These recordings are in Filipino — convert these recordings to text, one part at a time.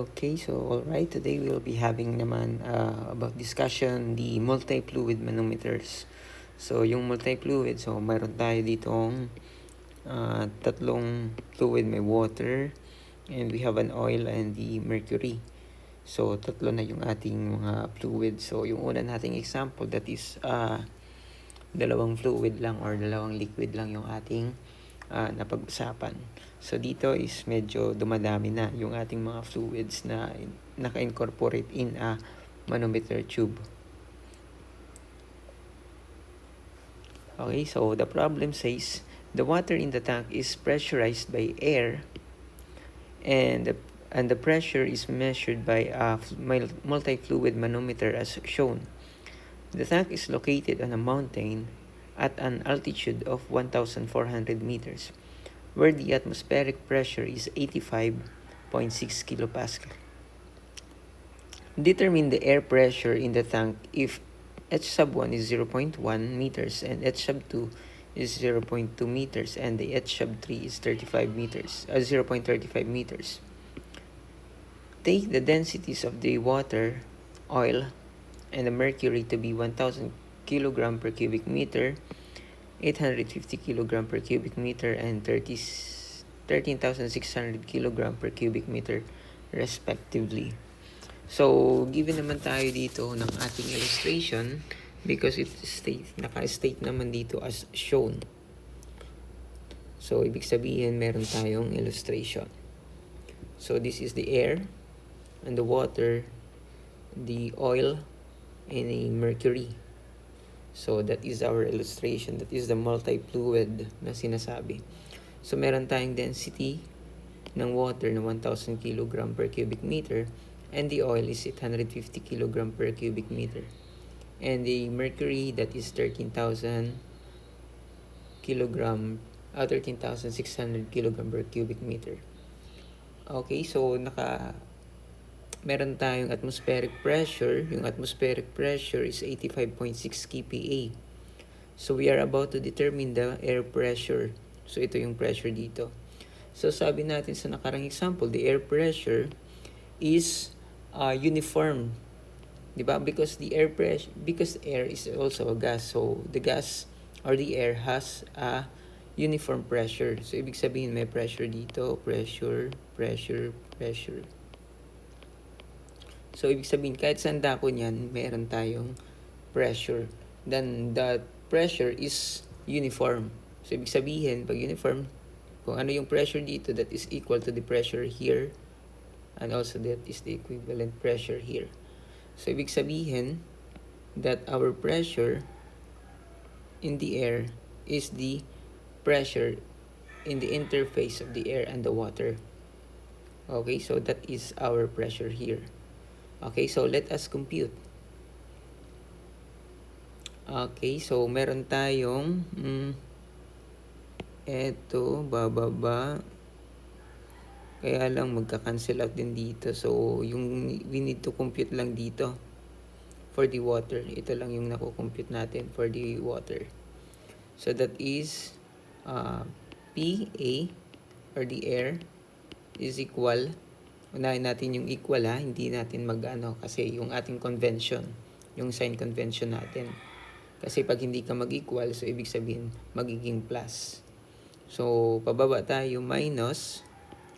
Okay, so alright, today we'll be having naman about discussion the multi-fluid manometers. So yung multi-fluid, so mayroon tayo ditong tatlong fluid, may water, and we have an oil and the mercury. So tatlo na yung ating mga fluid. So yung una nating example, that is dalawang fluid lang or dalawang liquid lang yung ating napag-usapan. So dito is medyo dumadami na yung ating mga fluids na naka-incorporate in a manometer tube. Okay, so the problem says the water in the tank is pressurized by air and the pressure is measured by a multi-fluid manometer as shown. The tank is located on a mountain at an altitude of 1,400 meters, where the atmospheric pressure is 85.6 kilopascal. Determine the air pressure in the tank if H sub 1 is 0.1 meters and H sub 2 is 0.2 meters and the H sub 3 is 0.35 meters. Take the densities of the water, oil, and the mercury to be 1,000 kilogram per cubic meter, 850 kilogram per cubic meter, and 13,600 kilogram per cubic meter respectively. So, given naman tayo dito ng ating illustration because naka-state naman dito as shown. So, ibig sabihin meron tayong illustration. So, this is the air and the water, the oil, and the mercury. So, that is our illustration. That is the multi-fluid na sinasabi. So, meron tayong density ng water na 1,000 kg per cubic meter and the oil is 850 kg per cubic meter. And the mercury, that is 13,600 kg per cubic meter. Okay, so meron tayong atmospheric pressure. Yung atmospheric pressure is 85.6 kPa. So we are about to determine the air pressure. So ito yung pressure dito. So sabi natin sa nakarang example, the air pressure is uniform. Diba? Because air is also a gas. So the gas or the air has a uniform pressure. So ibig sabihin may pressure dito, pressure. So ibig sabihin kahit saan dako niyan, meron tayong pressure. Then the pressure is uniform. So ibig sabihin pag uniform, kung ano yung pressure dito, that is equal to the pressure here, and also that is the equivalent pressure here. So ibig sabihin that our pressure in the air is the pressure in the interface of the air and the water. Okay, so that is our pressure here. Okay, so let us compute. Okay, so meron tayong eto, bababa. Kaya lang magka-cancel out din dito. So, we need to compute lang dito for the water. Ito lang yung nakukompute natin for the water. So, that is PA or the air is equal. Unahin natin yung equal hindi natin kasi yung ating convention, yung sign convention natin. Kasi pag hindi ka mag-equal, so ibig sabihin magiging plus. So, pababa tayo minus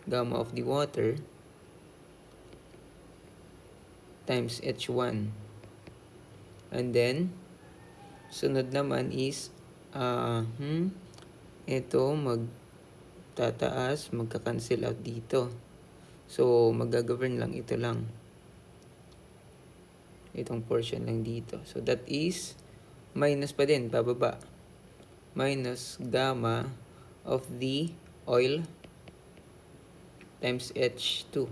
gamma of the water times H1. And then, sunod naman is, ito magtataas, magka-cancel out dito. So, mag-govern lang ito lang. Itong portion lang dito. So, that is minus pa din, pababa. Minus gamma of the oil times H2.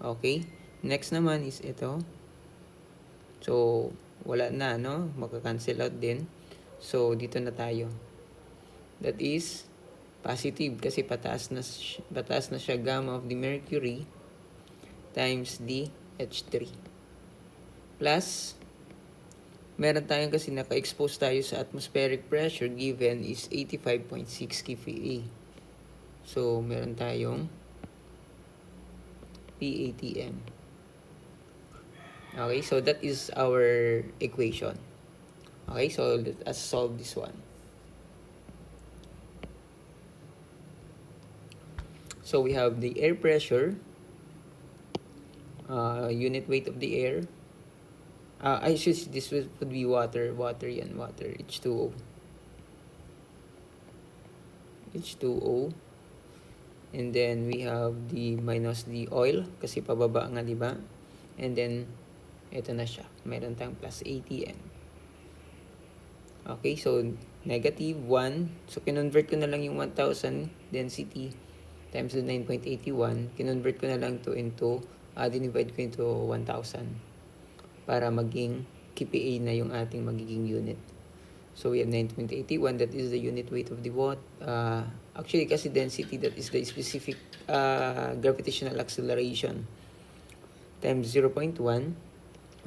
Okay? Next naman is ito. So, wala na, no? Magka-cancel out din. So, dito na tayo. That is positive kasi pataas na siya gamma of the mercury times the H3. Plus, meron tayong kasi naka-expose tayo sa atmospheric pressure given is 85.6 kPa. So, meron tayong P PATM. Okay, so that is our equation. Okay, so let us solve this one. So we have the air pressure, unit weight of the air. This would be water yan, water, H2O. H2O. And then we have the minus the oil kasi pababa nga, di ba? And then ito na siya. Meron tayong plus ATM. Okay, so negative 1. So kinonvert ko na lang yung 1,000 density times the 9.81. Kinonvert ko na lang to into dinivide ko into 1,000 para maging KPA na yung ating magiging unit. So we have 9.81, that is the unit weight of the water. Actually, kasi density, that is the specific gravitational acceleration times 0.1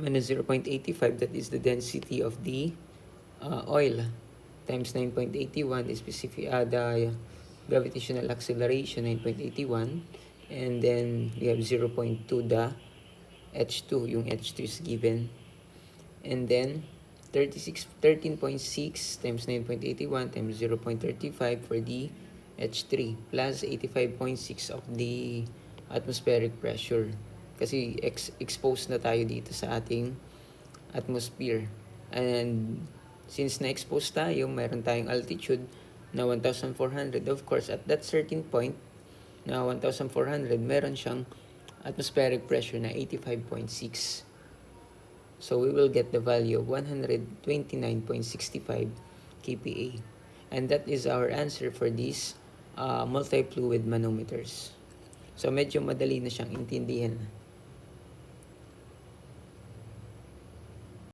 minus 0.85, that is the density of the oil, times 9.81, the specific the gravitational acceleration, 9.81, and then we have 0.2, the H2, yung H2 is given, and then 13.6 times 9.81 times 0.35 for the H3 plus 85.6 of the atmospheric pressure. Kasi exposed na tayo dito sa ating atmosphere. And since na-expose tayo, mayroon tayong altitude na 1,400. Of course, at that certain point na 1,400, meron siyang atmospheric pressure na 85.6. So we will get the value of 129.65 kPa. And that is our answer for these multi-fluid manometers. So medyo madali na siyang intindihan.